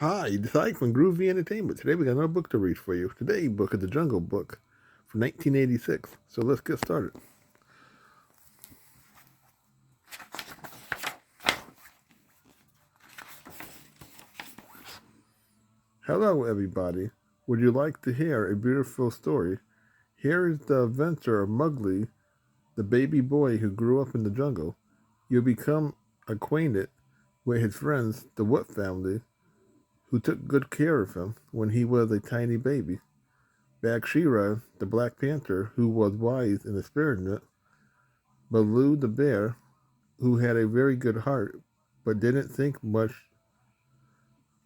Hi, Decide from Groovy Entertainment. Today we got another book to read for you. Today's book is The Jungle Book from 1986. So let's get started. Hello, everybody. Would you like to hear a beautiful story? Here is the adventure of Mowgli, the baby boy who grew up in the jungle. You'll become acquainted with his friends, the Wolf family, who took good care of him when he was a tiny baby. Bagheera, the Black Panther, who was wise and experienced, Baloo the bear, who had a very good heart but didn't think much,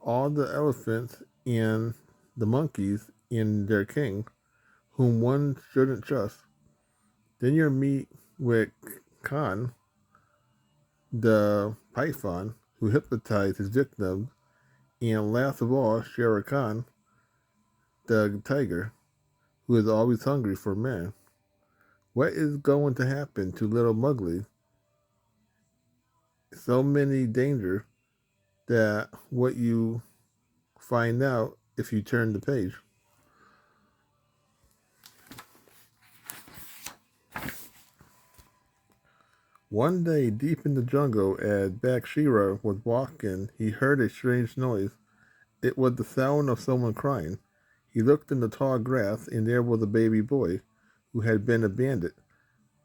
all the elephants and the monkeys and their king, whom one shouldn't trust. Then you meet with Khan, the python, who hypnotized his victims, and last of all, Shere Khan, the tiger, who is always hungry for man. What is going to happen to little Mowgli? So many dangers that what you find out if you turn the page. One day, deep in the jungle, as Bagheera was walking, he heard a strange noise. It was the sound of someone crying. He looked in the tall grass, and there was a baby boy who had been abandoned.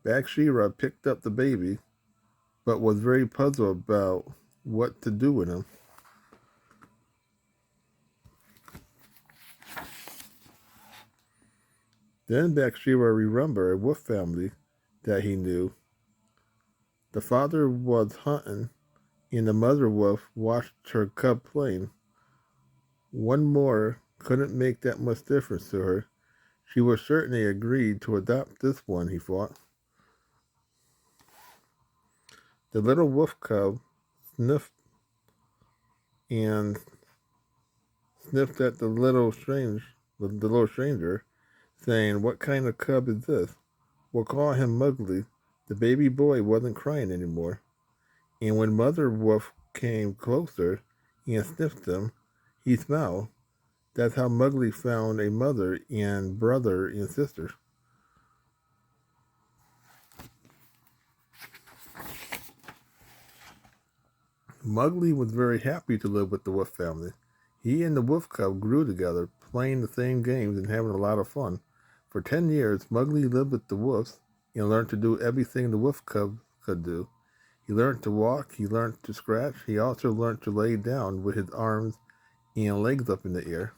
Bagheera picked up the baby, but was very puzzled about what to do with him. Then Bagheera remembered a wolf family that he knew. The father was hunting, and the mother wolf watched her cub playing. One more couldn't make that much difference to her. She would certainly agree to adopt this one, he thought. The little wolf cub sniffed and sniffed at the little stranger, saying, "What kind of cub is this? We'll call him Mowgli." The baby boy wasn't crying anymore, and when Mother Wolf came closer and sniffed him, he smiled. That's how Mowgli found a mother and brother and sister. Mowgli was very happy to live with the Wolf family. He and the Wolf Cub grew together, playing the same games and having a lot of fun. For 10 years, Mowgli lived with the wolves and learned to do everything the Wolf Cub could do. He learned to walk, he learned to scratch, he also learned to lay down with his arms and legs up in the air.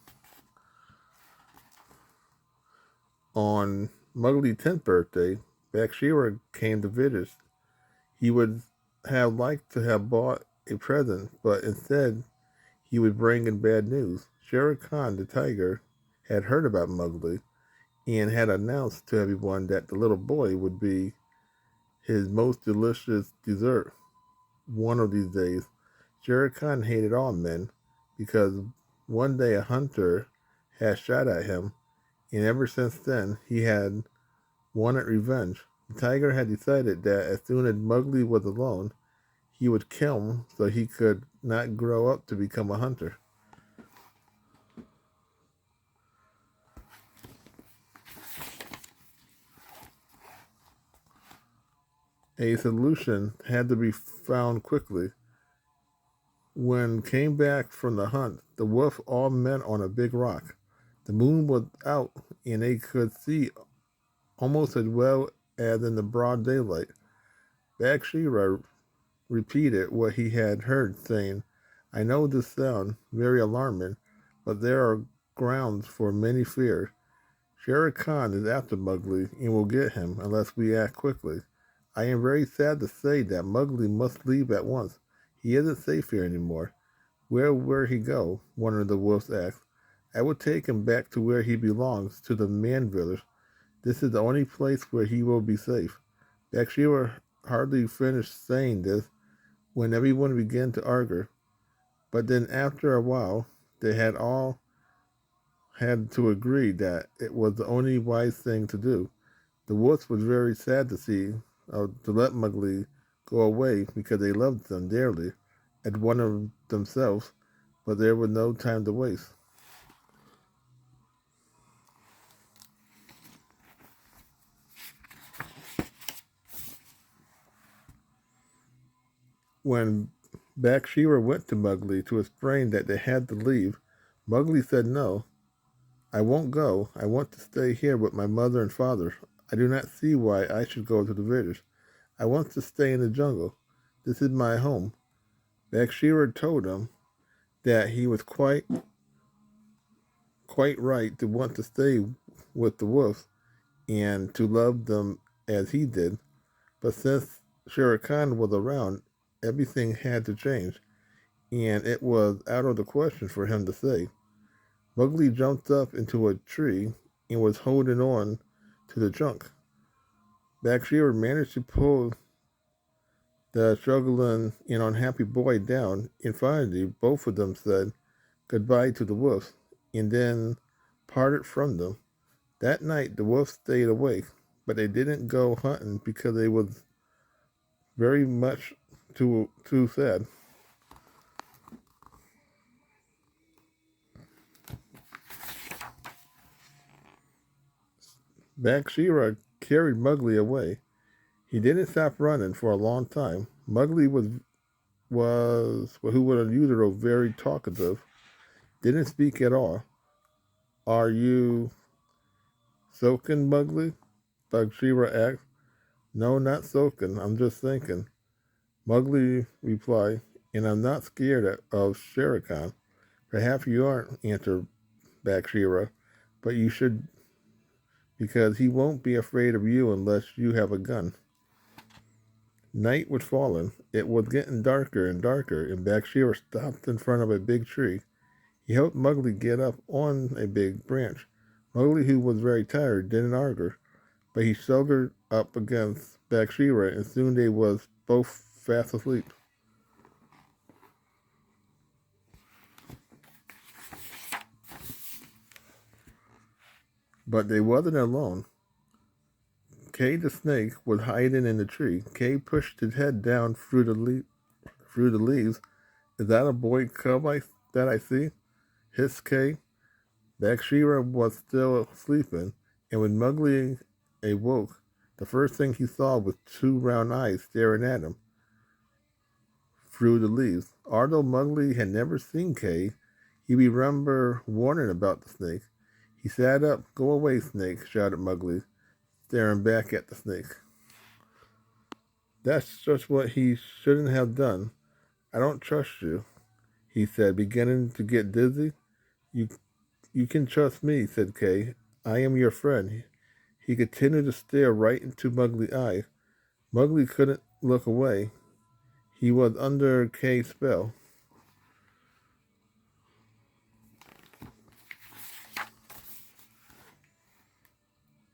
On Mowgli's 10th birthday, Bagheera came to visit. He would have liked to have bought a present, but instead he was bringing bad news. Shere Khan, the tiger, had heard about Mowgli and had announced to everyone that the little boy would be his most delicious dessert one of these days. Shere Khan hated all men because one day a hunter had shot at him, and ever since then he had wanted revenge. The tiger had decided that as soon as Mowgli was alone, he would kill him so he could not grow up to become a hunter. A solution had to be found quickly. When came back from the hunt, the wolf all met on a big rock. The moon was out, and they could see almost as well as in the broad daylight. Bagheera repeated what he had heard, saying, "I know this sounds very alarming, but there are grounds for many fears. Shere Khan is after Mowgli and will get him unless we act quickly. I am very sad to say that Mowgli must leave at once. He isn't safe here anymore." "Where will he go?" one of the wolves asked. "I will take him back to where he belongs, to the man village. This is the only place where he will be safe." Bagheera hardly finished saying this when everyone began to argue. But then after a while, they had all had to agree that it was the only wise thing to do. The wolves was very sad to let Mowgli go away because they loved them dearly, as one of themselves. but there was no time to waste. When Bakshira went to Mowgli to explain that they had to leave, Mowgli said no. I won't go. I want to stay here with my mother and father. I do not see why I should go to the village. I want to stay in the jungle. This is my home. Bakshira told him that he was quite right to want to stay with the wolves and to love them as he did. But since Shere Khan was around, everything had to change, and it was out of the question for him to say. Mowgli jumped up into a tree and was holding on to the trunk. Bakshira managed to pull the struggling and unhappy boy down, and finally both of them said goodbye to the wolves, and then parted from them. That night the wolves stayed awake, but they didn't go hunting because they was very much too sad. Bakshira carried Mowgli away. He didn't stop running for a long time. Mowgli was who was unusual, very talkative. Didn't speak at all. Are you soaking, Mowgli? Bagheera asked. No, not soaking. I'm just thinking. Mowgli replied, and I'm not scared of Shere Khan. Perhaps you aren't, answered Bagheera, but you should, because he won't be afraid of you unless you have a gun. Night was falling. It was getting darker and darker, and Bagheera stopped in front of a big tree. He helped Mowgli get up on a big branch. Mowgli, who was very tired, didn't argue, but he snuggled up against Bagheera, and soon they was both fast asleep. But they wasn't alone. Kay the snake was hiding in the tree. Kay pushed his head down through the leaves. Is that a boy cub that I see? Hissed Kay. Bagheera was still sleeping, and when Mowgli awoke, the first thing he saw was two round eyes staring at him through the leaves. Although Mowgli had never seen Kay, he remembered warning about the snake. He sat up. Go away, snake, shouted Mowgli, staring back at the snake. That's just what he shouldn't have done. I don't trust you, he said, beginning to get dizzy. You you can trust me, said Kay. I am your friend. He continued to stare right into Mowgli's eyes. Mowgli couldn't look away. He was under Kay's spell.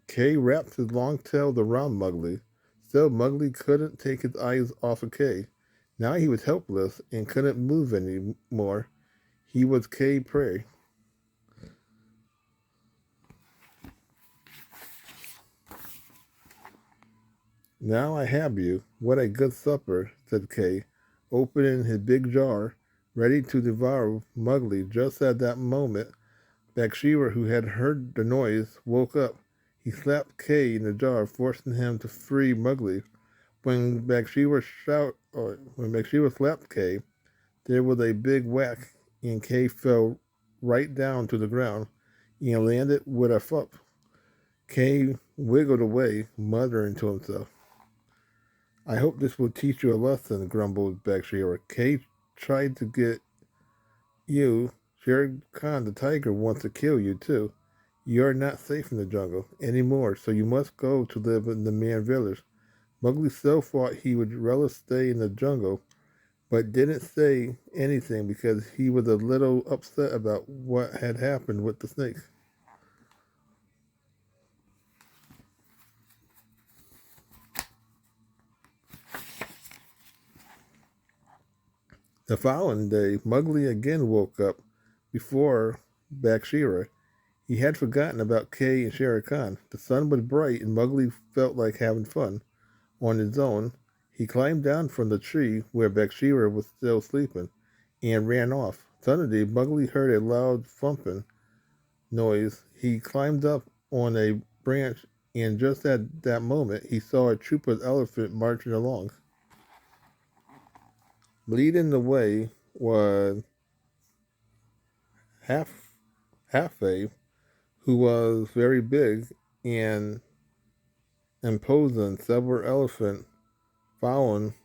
Kay wrapped his long tail around Mowgli. Still, Mowgli couldn't take his eyes off of Kay. Now he was helpless and couldn't move any more. He was Kay's prey. Now I have you. What a good supper, said Kay, opening his big jar, ready to devour Mowgli. Just at that moment, Bakshira, who had heard the noise, woke up. He slapped Kay in the jar, forcing him to free Mowgli. When Bakshira slapped Kay, there was a big whack, and Kay fell right down to the ground and landed with a thump. Kay wiggled away, muttering to himself. I hope this will teach you a lesson, grumbled Bagheera. Kay tried to get you. Shere Khan the tiger wants to kill you, too. You are not safe in the jungle anymore, so you must go to live in the man village. Mowgli still thought he would rather stay in the jungle, but didn't say anything because he was a little upset about what had happened with the snake. The following day, Mowgli again woke up before Bagheera. He had forgotten about Kay and Shere Khan. The sun was bright and Mowgli felt like having fun. On his own, he climbed down from the tree where Bagheera was still sleeping and ran off. Suddenly, Mowgli heard a loud thumping noise. He climbed up on a branch, and just at that moment, he saw a troop of elephants marching along. Leading the way was half Halfway, who was very big and imposing. Several elephants following,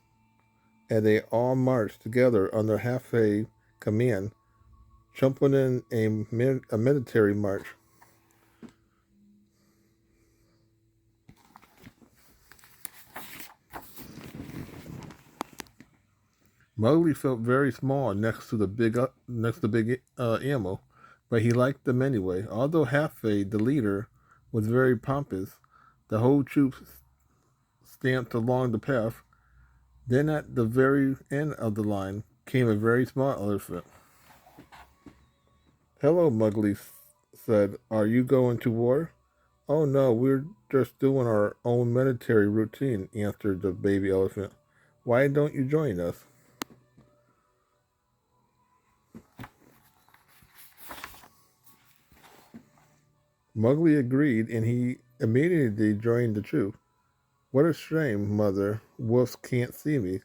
and they all marched together under Halfway command, jumping in a military march. Mowgli felt very small next to big animal, but he liked them anyway. Although Halfway, the leader, was very pompous, the whole troop stamped along the path. Then, at the very end of the line, came a very small elephant. "Hello," Mowgli said. "Are you going to war?" "Oh no, we're just doing our own military routine," answered the baby elephant. "Why don't you join us?" Mowgli agreed, and he immediately joined the troop. "What a shame, Mother Wolf can't see me."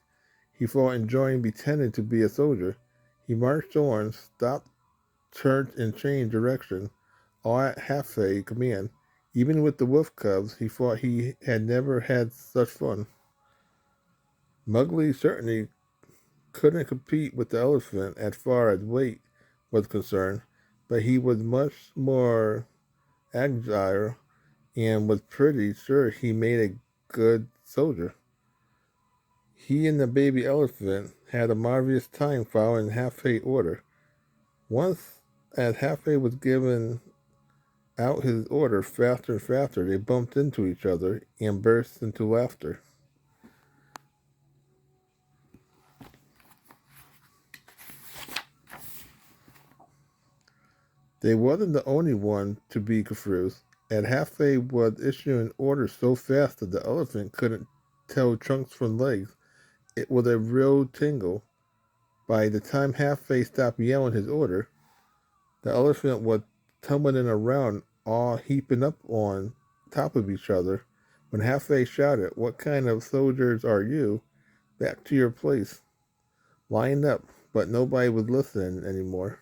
He thought, enjoying pretending to be a soldier. He marched on, stopped, turned, and changed direction, all at halfway command. Even with the wolf cubs, he thought he had never had such fun. Mowgli certainly couldn't compete with the elephant as far as weight was concerned, but he was much more agile and was pretty sure he made a good soldier. He and the baby elephant had a marvelous time following Halfway order. Once, as Halfway was giving out his order faster and faster, they bumped into each other and burst into laughter. They wasn't the only one to be confused, and Halfway was issuing orders so fast that the elephant couldn't tell trunks from legs. It was a real tingle. By the time Halfway stopped yelling his order, the elephant was tumbling around, all heaping up on top of each other. When Halfway shouted, "What kind of soldiers are you? Back to your place. Line up," but nobody was listening anymore.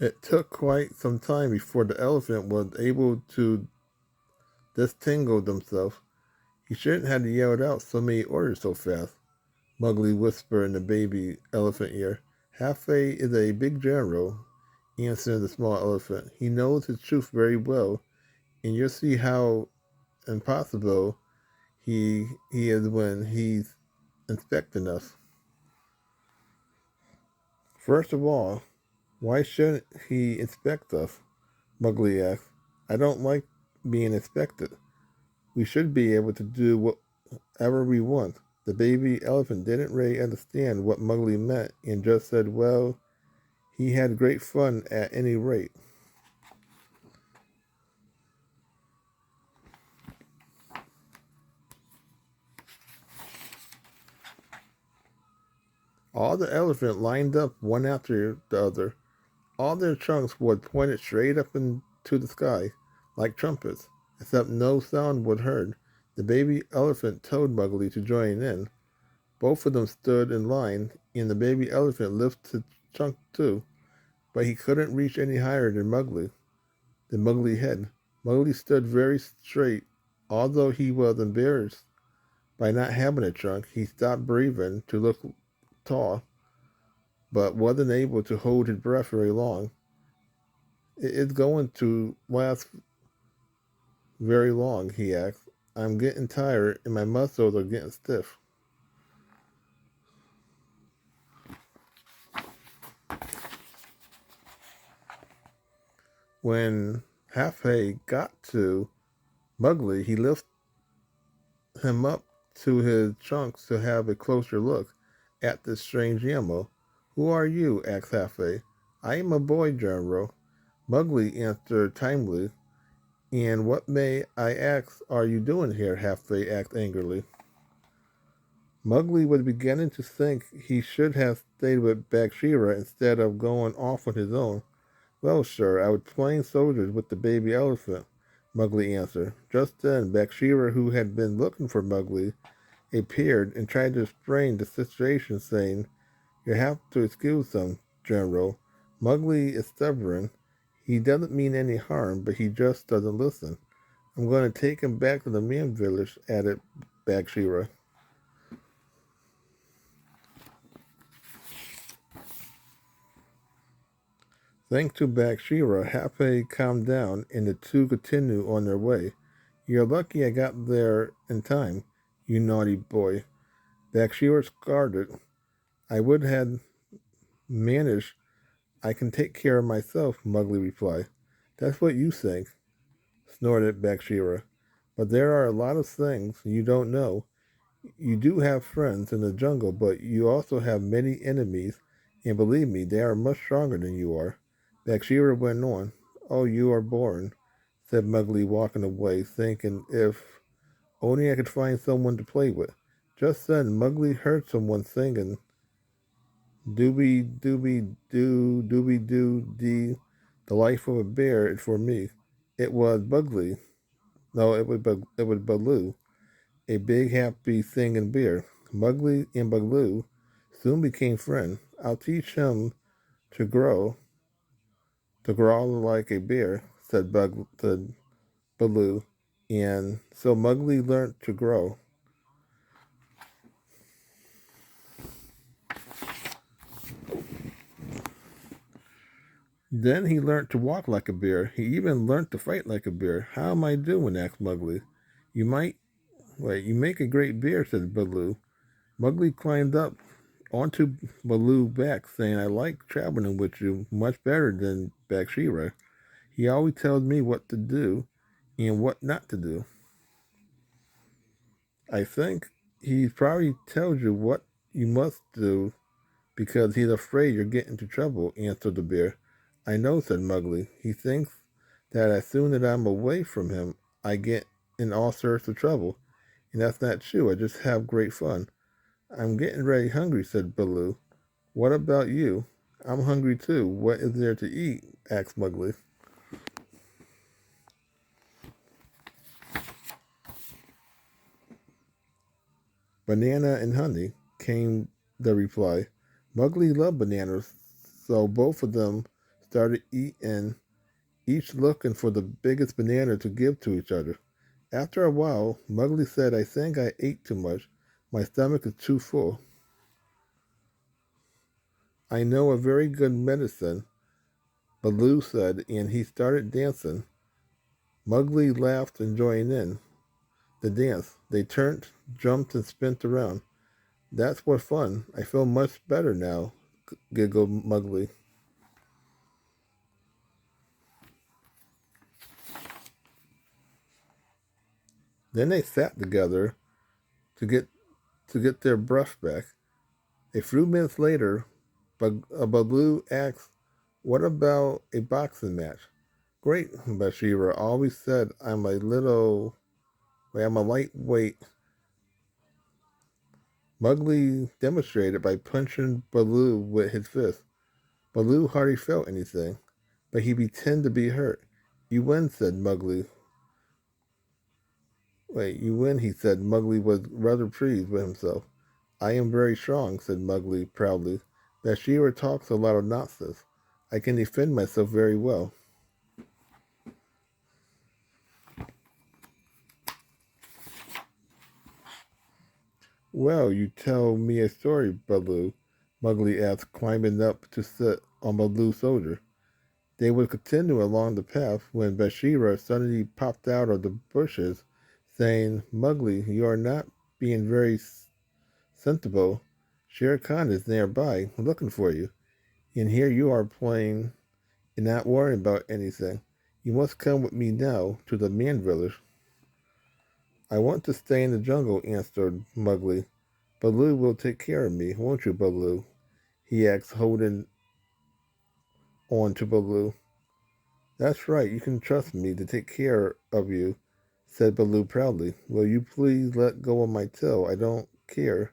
It took quite some time before the elephant was able to disentangle themselves. "He shouldn't have yelled out so many orders so fast," Mowgli whispered in the baby elephant ear. "Halfway is a big general," answered the small elephant. "He knows his troops very well, and you'll see how impossible he is when he's inspecting us." "First of all, why shouldn't he inspect us?" Mowgli asked. "I don't like being inspected. We should be able to do whatever we want." The baby elephant didn't really understand what Mowgli meant and just said, "Well, he had great fun at any rate." All the elephants lined up one after the other. All their trunks were pointed straight up into the sky, like trumpets, except no sound was heard. The baby elephant told Mowgli to join in. Both of them stood in line, and the baby elephant lifted his trunk too, but he couldn't reach any higher than Mowgli's head. Mowgli stood very straight, although he was embarrassed by not having a trunk. He stopped breathing to look tall, but wasn't able to hold his breath very long. "It's going to last very long?" he asked. "I'm getting tired and my muscles are getting stiff." When Halfway got to Mowgli, he lifted him up to his trunks to have a closer look at this strange animal. "Who are you?" asked Halfway. "I am a boy, General," Mowgli answered timidly. And what may I ask are you doing here? Halfway asked angrily. Mowgli was beginning to think he should have stayed with Bagheera instead of going off on his own. Well, sir, I was playing soldiers with the baby elephant, Mowgli answered. Just then, Bagheera, who had been looking for Mowgli, appeared and tried to explain the situation, saying, "You have to excuse him, General. Mowgli is stubborn. He doesn't mean any harm, but he just doesn't listen. I'm going to take him back to the man village," added Bagheera. Thanks to Bagheera, Happy calmed down, and the two continued on their way. "You're lucky I got there in time, you naughty boy." Bagheera scolded. "I would have managed. I can take care of myself," Mowgli replied. "That's what you think," snorted Bagheera. "But there are a lot of things you don't know. You do have friends in the jungle, but you also have many enemies, and believe me, they are much stronger than you are." Bagheera went on. "Oh, you are boring," said Mowgli, walking away, thinking if only I could find someone to play with. Just then, Mowgli heard someone singing, "Dooby dooby dooby doo dee, the life of a bear is for me." It was Mowgli. No, it was Baloo, a big happy singing bear. Mowgli and Baloo soon became friends. "I'll teach him to growl like a bear," said Baloo, and so Mowgli learned to growl. Then he learned to walk like a bear. He even learned to fight like a bear. "How am I doing?" asked Mowgli. "You might wait. You make a great bear," said Baloo. Mowgli climbed up onto Baloo's back, saying, "I like traveling with you much better than Bagheera. He always tells me what to do and what not to do." "I think he probably tells you what you must do because he's afraid you'll get into trouble," answered the bear. "I know," said Mowgli. "He thinks that as soon as I'm away from him, I get in all sorts of trouble. And that's not true. I just have great fun." "I'm getting very hungry," said Baloo. "What about you?" "I'm hungry too. What is there to eat?" asked Mowgli. "Banana and honey," came the reply. Mowgli loved bananas, so both of them started eating, each looking for the biggest banana to give to each other. After a while, Mowgli said, "I think I ate too much. My stomach is too full. I know a very good medicine," Baloo said, and he started dancing. Mowgli laughed and joined in the dance. They turned, jumped, and spun around. "That's what fun. I feel much better now," giggled Mowgli. Then they sat together to get their breath back. A few minutes later, Baloo asked, "What about a boxing match?" "Great," Bashira always said. I'm a lightweight." Mowgli demonstrated by punching Baloo with his fist. Baloo hardly felt anything, but he pretended to be hurt. "You win," said Mowgli. "You win," he said. Mowgli was rather pleased with himself. "I am very strong," said Mowgli proudly. "Bashira talks a lot of nonsense. I can defend myself very well." "Well, you tell me a story, Baloo," Mowgli asked, climbing up to sit on Baloo's shoulder. They were continuing along the path when Bashira suddenly popped out of the bushes, saying, "Mowgli, you are not being very sensible. Shere Khan is nearby, looking for you, and here you are playing and not worrying about anything. You must come with me now to the man village." "I want to stay in the jungle," answered Mowgli. "Baloo will take care of me, won't you, Baloo?" he asked, holding on to Baloo. That's right, you can trust me to take care of you, said Baloo proudly. Will you please let go of my tail? I don't care.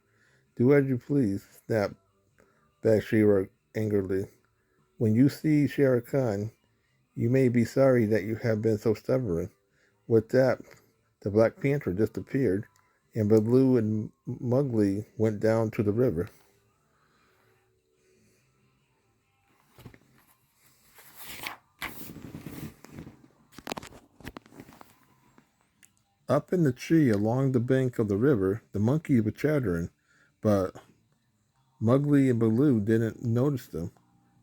Do as you please, snapped Bagheera angrily. When you see Shere Khan, you may be sorry that you have been so stubborn. With that, the Black Panther disappeared, and Baloo and Mowgli went down to the river. Up in the tree along the bank of the river, the monkeys were chattering, but Mowgli and Baloo didn't notice them.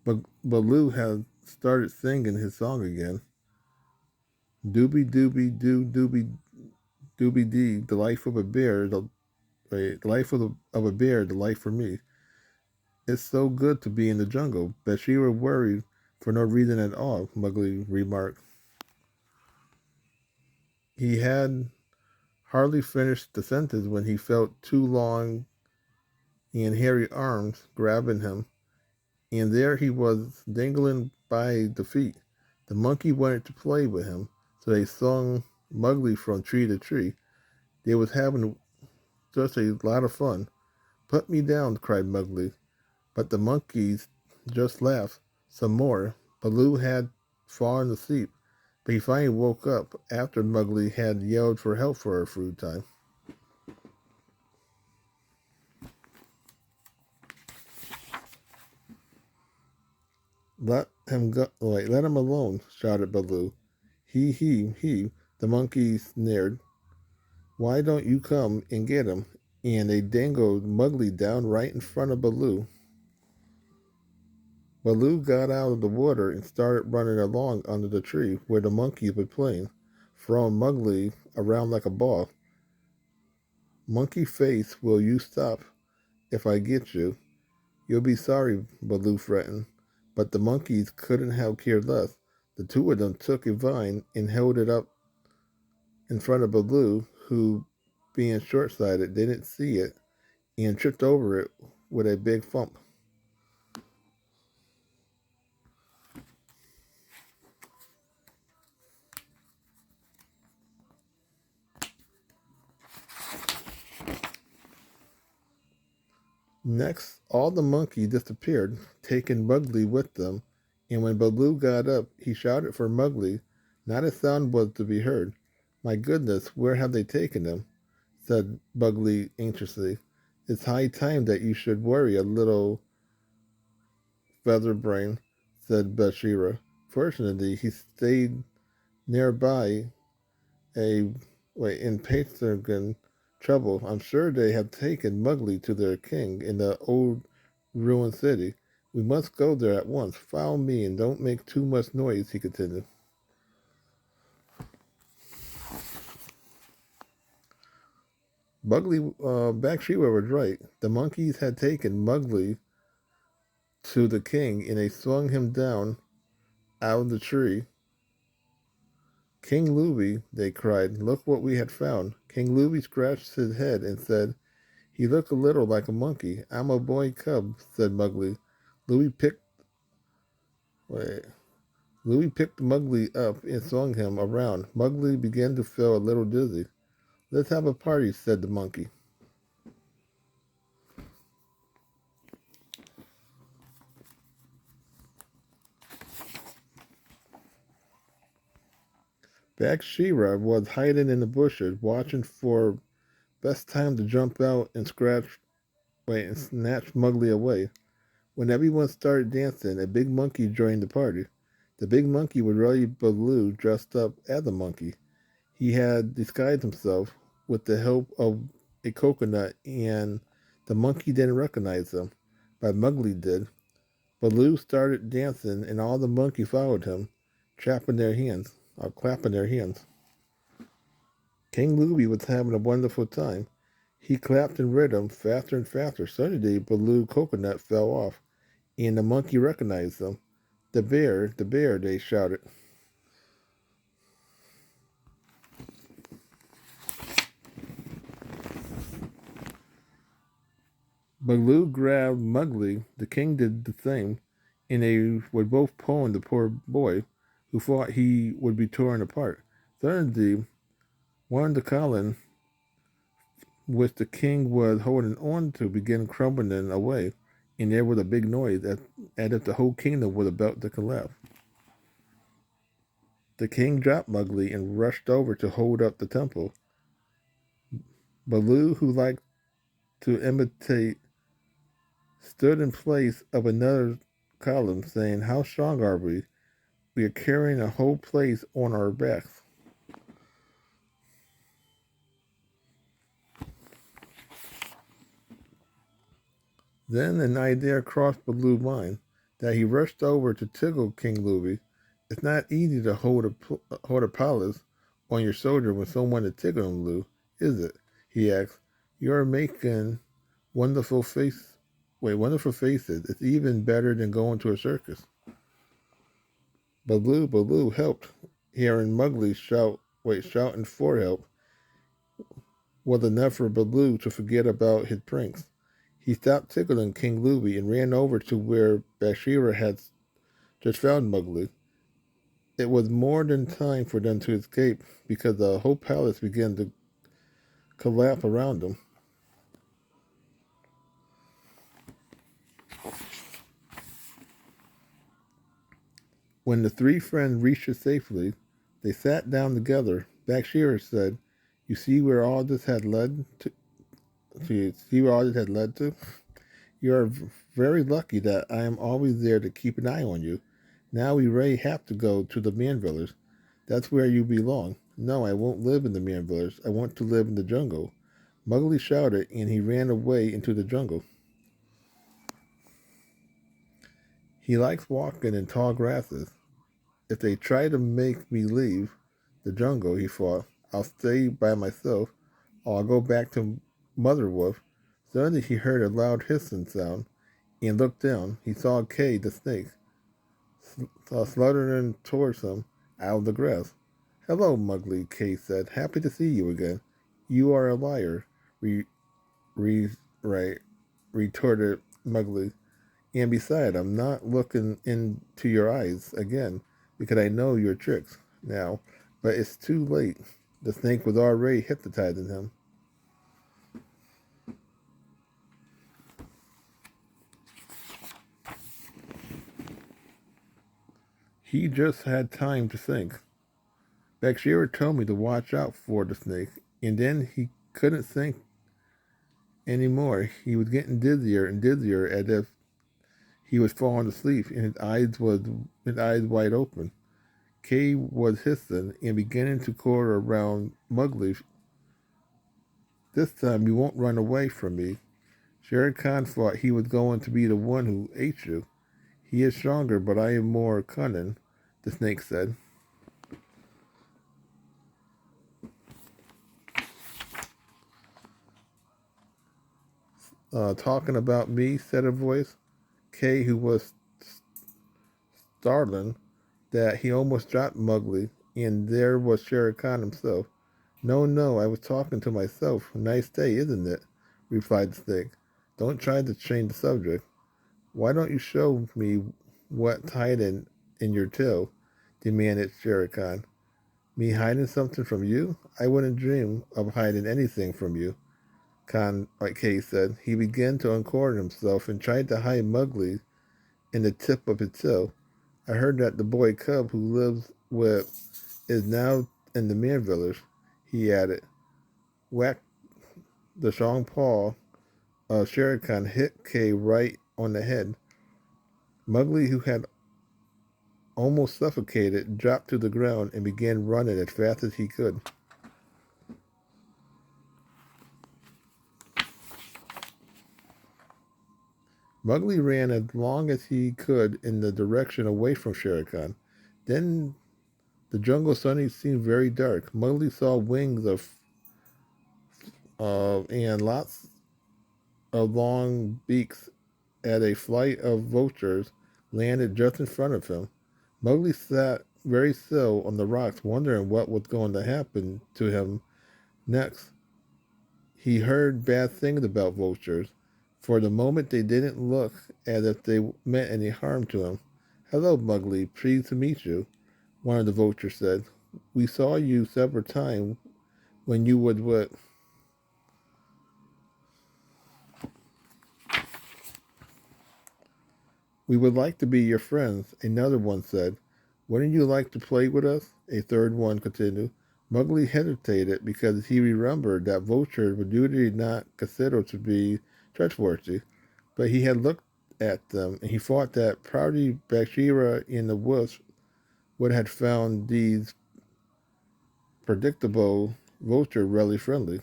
But Baloo had started singing his song again. Dooby dooby doo dooby dooby dee, the life of a bear, the life of a bear, the life for me. It's so good to be in the jungle. Bashir worried for no reason at all, Mowgli remarked. He had hardly finished the sentence when he felt two long and hairy arms grabbing him, and there he was dangling by the feet. The monkey wanted to play with him, so they swung Mowgli from tree to tree. They was having just a lot of fun. Put me down, cried Mowgli, but the monkeys just laughed some more. Baloo had fallen asleep, but he finally woke up after Mowgli had yelled for help for a few times. Let him alone, shouted Baloo. He, the monkey sneered. Why don't you come and get him? And they dangled Mowgli down right in front of Baloo. Baloo got out of the water and started running along under the tree where the monkeys were playing, throwing Mowgli around like a ball. Monkey face, will you stop if I get you? You'll be sorry, Baloo threatened. But the monkeys couldn't have cared less. The two of them took a vine and held it up in front of Baloo, who, being short sighted, didn't see it and tripped over it with a big thump. Next, all the monkeys disappeared, taking Mowgli with them, and when Baloo got up, he shouted for Mowgli. Not a sound was to be heard. My goodness, where have they taken him? Said Mowgli anxiously. It's high time that you should worry a little, Featherbrain, said Bagheera. Fortunately, he stayed nearby a in Patergan trouble. I'm sure they have taken Mowgli to their king in the old ruined city. We must go there at once. Follow me and don't make too much noise, he continued. Bathsheba was right. The monkeys had taken Mowgli to the king and they swung him down out of the tree. King Louie, they cried, look what we had found. King Louie scratched his head and said, he looked a little like a monkey. I'm a boy cub, said Mowgli. Louie picked wait. Louie picked Mowgli up and swung him around. Mowgli began to feel a little dizzy. Let's have a party, said the monkey. Bagheera was hiding in the bushes, watching for best time to jump out and snatch Mowgli away. When everyone started dancing, a big monkey joined the party. The big monkey was really Baloo dressed up as a monkey. He had disguised himself with the help of a coconut, and the monkey didn't recognize him, but Mowgli did. Baloo started dancing, and all the monkeys followed him, clapping their hands. King Louie was having a wonderful time. He clapped in rhythm faster and faster. Suddenly, Baloo coconut fell off, and the monkey recognized him. The bear, they shouted. Baloo grabbed Mowgli. The king did the same, and they were both pulling the poor boy, who thought he would be torn apart. Suddenly, one of the columns which the king was holding on to began crumbling away, and there was a big noise as if the whole kingdom was about to collapse. The king dropped Mowgli and rushed over to hold up the temple. Baloo, who liked to imitate, stood in place of another column, saying, "How strong are we? We are carrying a whole place on our backs." Then an idea crossed Baloo's mind that he rushed over to tickle King Louie. "It's not easy to hold a palace on your shoulder when someone is tickling him, Lou, is it?" he asked. "You are making wonderful face, wonderful faces. It's even better than going to a circus." Baloo helped. Hearing Mowgli shouting for help was enough for Baloo to forget about his pranks. He stopped tickling King Louie and ran over to where Bagheera had just found Mowgli. It was more than time for them to escape because the whole palace began to collapse around them. When the three friends reached it safely, they sat down together. Bagheera said, "You see where all this had led to? You see where all this had led to? You are very lucky that I am always there to keep an eye on you. Now we really have to go to the man village. That's where you belong." "No, I won't live in the man village. I want to live in the jungle." Mowgli shouted, and he ran away into the jungle. He likes walking in tall grasses. If they try to make me leave the jungle, he thought, I'll stay by myself, or I'll go back to Mother Wolf. Suddenly he heard a loud hissing sound and looked down. He saw Kay the snake sluttering towards him out of the grass. "Hello, Mowgli," Kay said. "Happy to see you again." "You are a liar," re, re, right, retorted Mowgli. "And besides, I'm not looking into your eyes again because I know your tricks now, but it's too late." The snake was already hypnotizing him. He just had time to think. Bagheera told me to watch out for the snake, and then he couldn't think anymore. He was getting dizzier and dizzier as if he was falling asleep, and his eyes wide open. Kay was hissing and beginning to quarter around Mowgli. "This time you won't run away from me." Shere Khan thought he was going to be the one who ate you. "He is stronger, but I am more cunning," the snake said. "Talking about me," said a voice. Kay, who was startling that he almost dropped Mowgli, and there was Shere Khan himself. "No, no, I was talking to myself. Nice day, isn't it?" replied the snake. "Don't try to change the subject." "Why don't you show me what's hiding in your tail?" demanded Shere Khan. "Me hiding something from you? I wouldn't dream of hiding anything from you," like Kay said. He began to uncoil himself and tried to hide Mowgli in the tip of his tail. "I heard that the boy cub who lives with is now in the man village," he added. Whack! The strong paw of Shere Khan hit Kay right on the head. Mowgli, who had almost suffocated, dropped to the ground and began running as fast as he could. Mowgli ran as long as he could in the direction away from Shere Khan. Then the jungle suddenly seemed very dark. Mowgli saw wings and lots of long beaks as a flight of vultures landed just in front of him. Mowgli sat very still on the rocks, wondering what was going to happen to him next. He heard bad things about vultures. For the moment, they didn't look as if they meant any harm to him. "Hello, Mowgli. Pleased to meet you." one of the vultures said. We saw you several times when you would what? We would like to be your friends, another one said. Wouldn't you like to play with us? A third one continued. Mowgli hesitated because he remembered that vultures were usually not considered to be trustworthy, but he had looked at them and he thought that probably Bagheera in the woods would have found these predictable vultures really friendly.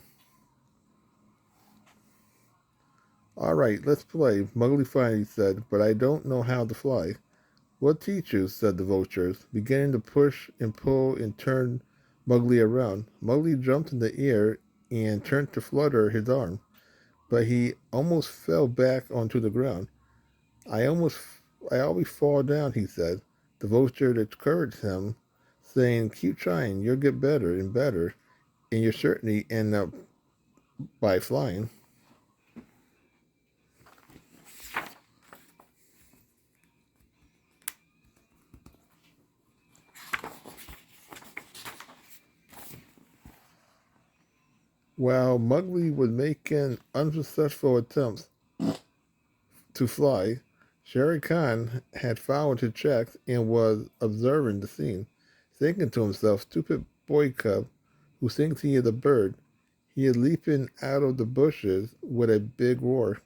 All right, let's play, Mowgli finally said, but I don't know how to fly. We'll teach you, said the vultures, beginning to push and pull and turn Mowgli around. Mowgli jumped in the air and turned to flutter his arm, but he almost fell back onto the ground. I almost, I always fall down, he said. The vulture encouraged him, saying, keep trying, you'll get better and better, and you'll certainly end up by flying. While Mowgli was making unsuccessful attempts to fly, Shere Khan had followed his tracks and was observing the scene, thinking to himself, stupid boy cub who thinks he is a bird. He is leaping out of the bushes with a big roar.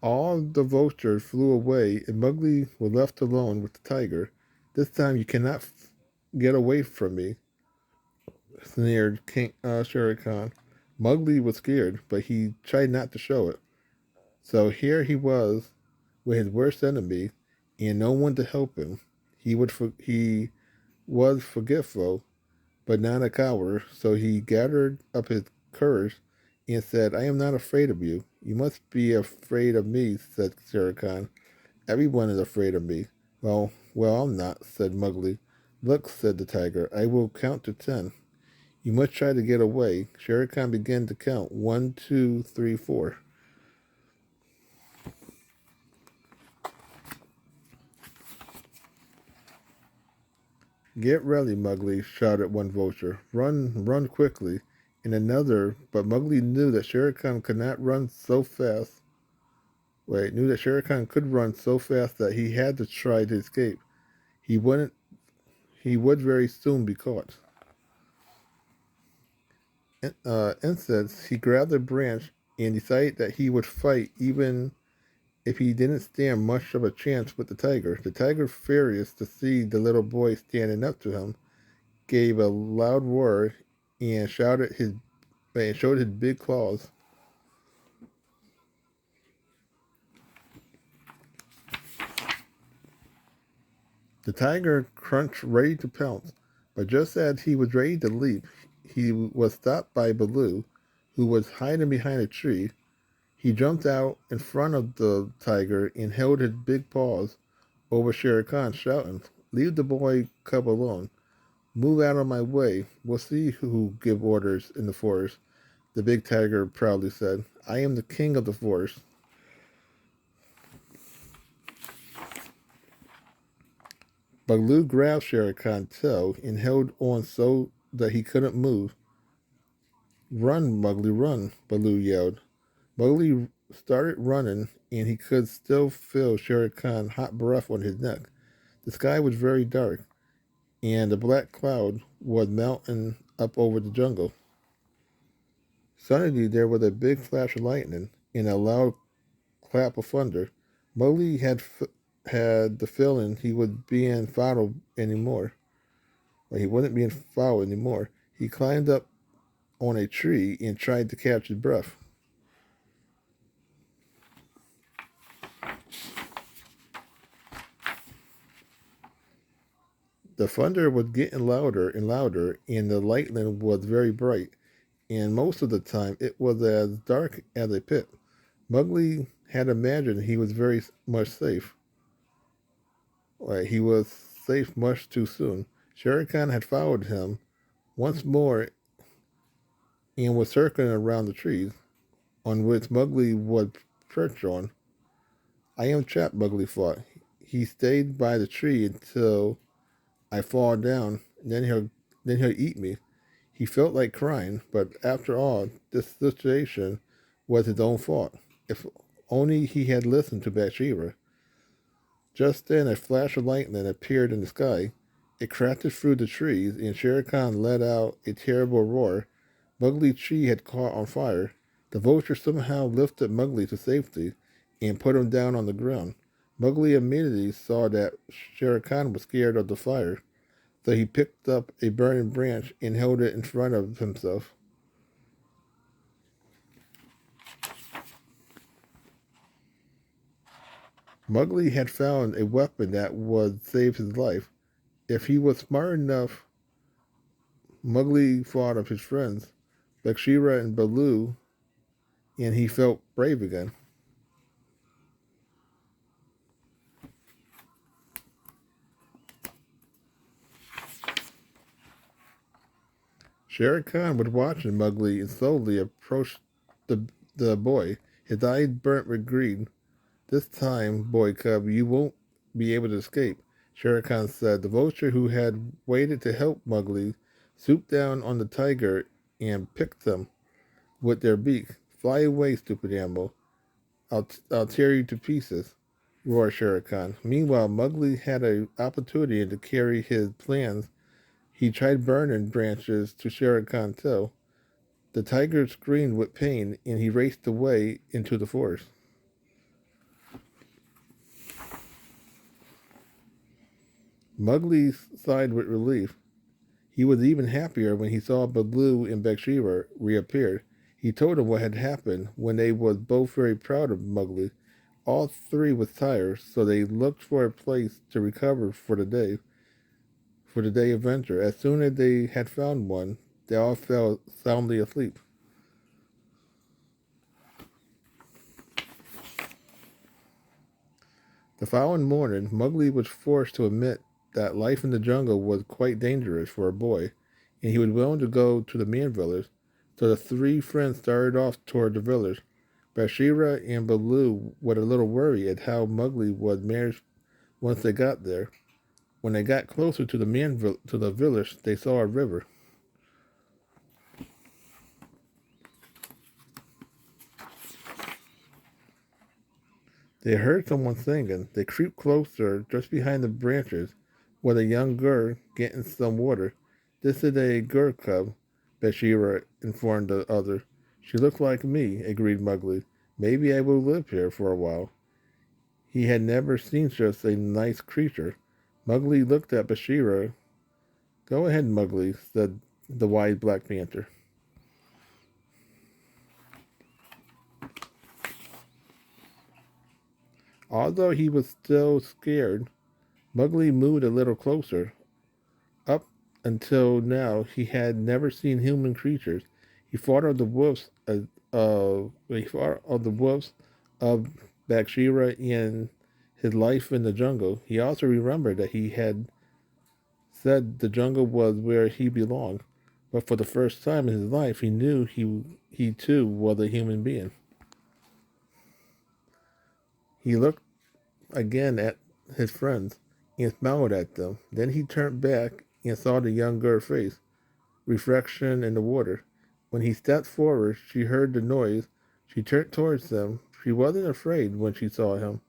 All the vultures flew away, and Mowgli was left alone with the tiger. This time you cannot get away from me, sneered Shere Khan. Mowgli was scared, but he tried not to show it. So here he was with his worst enemy and no one to help him. He was forgetful, but not a coward. So he gathered up his courage and said, "I am not afraid of you. You must be afraid of me," said Shere Khan. "Everyone is afraid of me." Well, I'm not," said Mowgli. "Look," said the tiger, "I will count to 10. You must try to get away." Shere Khan began to count. 1, 2, 3, 4. "Get ready, Mowgli!" shouted one vulture. "Run, run quickly!" And another, but Mowgli knew that Shere Khan could not run so fast. Knew that Shere Khan could run so fast that he had to try to escape. He wouldn't. He would very soon be caught. Instead, he grabbed a branch and decided that he would fight, even if he didn't stand much of a chance with the tiger. The tiger, furious to see the little boy standing up to him, gave a loud roar and showed his big claws. The tiger crunched, ready to pounce, but just as he was ready to leap, he was stopped by Baloo, who was hiding behind a tree. He jumped out in front of the tiger and held his big paws over Shere Khan, shouting, "Leave the boy cub alone. Move out of my way. We'll see who give orders in the forest," the big tiger proudly said. "I am the king of the forest." Baloo grabbed Shere Khan's tail and held on so that he couldn't move. "Run, Mowgli, run!" Baloo yelled. Mowgli started running, and he could still feel Shere Khan's hot breath on his neck. The sky was very dark, and a black cloud was mounting up over the jungle. Suddenly, there was a big flash of lightning and a loud clap of thunder. Mowgli had the feeling he was being followed anymore. Or he wasn't being followed anymore. He climbed up on a tree and tried to catch his breath. The thunder was getting louder and louder, and the lightning was very bright, and most of the time it was as dark as a pit. Mowgli had imagined he was very much safe. He was safe much too soon. Shere Khan had followed him once more and was circling around the trees. on which Mowgli would perch on. I am trapped, Mowgli thought. He stayed by the tree until I fall down, and then he'll eat me. He felt like crying, but after all, this situation was his own fault. If only he had listened to Bathsheba. Just then a flash of lightning appeared in the sky. It crashed through the trees, and Shere Khan let out a terrible roar. Mowgli's tree had caught on fire. The vulture somehow lifted Mowgli to safety and put him down on the ground. Mowgli immediately saw that Shere Khan was scared of the fire, so he picked up a burning branch and held it in front of himself. Mowgli had found a weapon that would save his life. If he was smart enough, Mowgli thought of his friends, Bagheera and Baloo, and he felt brave again. Shere Khan was watching Mowgli and slowly approached the boy. His eyes burnt with greed. "This time, boy cub, you won't be able to escape," Shere Khan said. The vulture who had waited to help Mowgli swooped down on the tiger and picked him with their beak. "Fly away, stupid animal. I'll tear you to pieces," roared Shere Khan. Meanwhile, Mowgli had an opportunity to carry his plans. He tried burning branches to Shere Khan's tail. The tiger screamed with pain, and he raced away into the forest. Mowgli sighed with relief. He was even happier when he saw Baloo and Bagheera reappear. He told them what had happened when they was both very proud of Mowgli. All three was tired, so they looked for a place to recover for the day adventure. As soon as they had found one, they all fell soundly asleep. The following morning, Mowgli was forced to admit that life in the jungle was quite dangerous for a boy, and he was willing to go to the man village. So the three friends started off toward the village. Bagheera and Baloo were a little worried at how Mowgli would manage once they got there. When they got closer to the village, they saw a river. They heard someone singing. They creeped closer. Just behind the branches was a young girl getting some water. "This is a girl cub," Bagheera informed the other. "She looks like me," agreed Mowgli. "Maybe I will live here for a while." He had never seen such a nice creature. Mowgli looked at Bagheera. "Go ahead, Mowgli," said the wise Black Panther. Although he was still scared, Mowgli moved a little closer. Up until now, he had never seen human creatures. He thought of the wolves. He thought of the wolves of Bagheera in his life in the jungle. He also remembered that he had said the jungle was where he belonged. But for the first time in his life, he knew he too was a human being. He looked again at his friends and smiled at them. Then he turned back and saw the young girl's face, reflection in the water. When he stepped forward, she heard the noise. She turned towards him. She wasn't afraid when she saw him.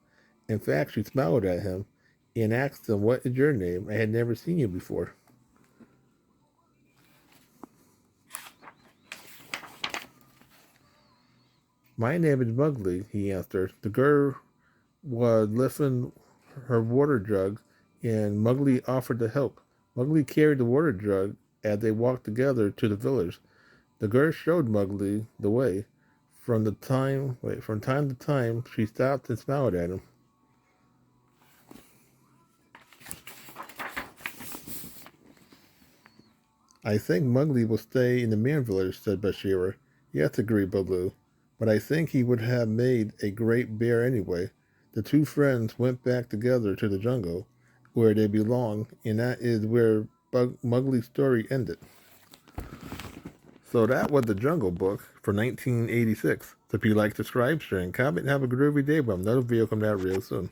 In fact, she smiled at him and asked him, "What is your name? I had never seen you before." "My name is Mowgli," he answered. The girl was lifting her water jug, and Mowgli offered to help. Mowgli carried the water jug as they walked together to the village. The girl showed Mowgli the way. From time to time, she stopped and smiled at him. "I think Mowgli will stay in the man village," said Bagheera. "Yes," agreed Baloo. "But I think he would have made a great bear anyway." The two friends went back together to the jungle, where they belonged, and that is where Mowgli's story ended. So that was the Jungle Book for 1986. So if you like, subscribe, share, and comment, have a groovy day. But another video coming out real soon.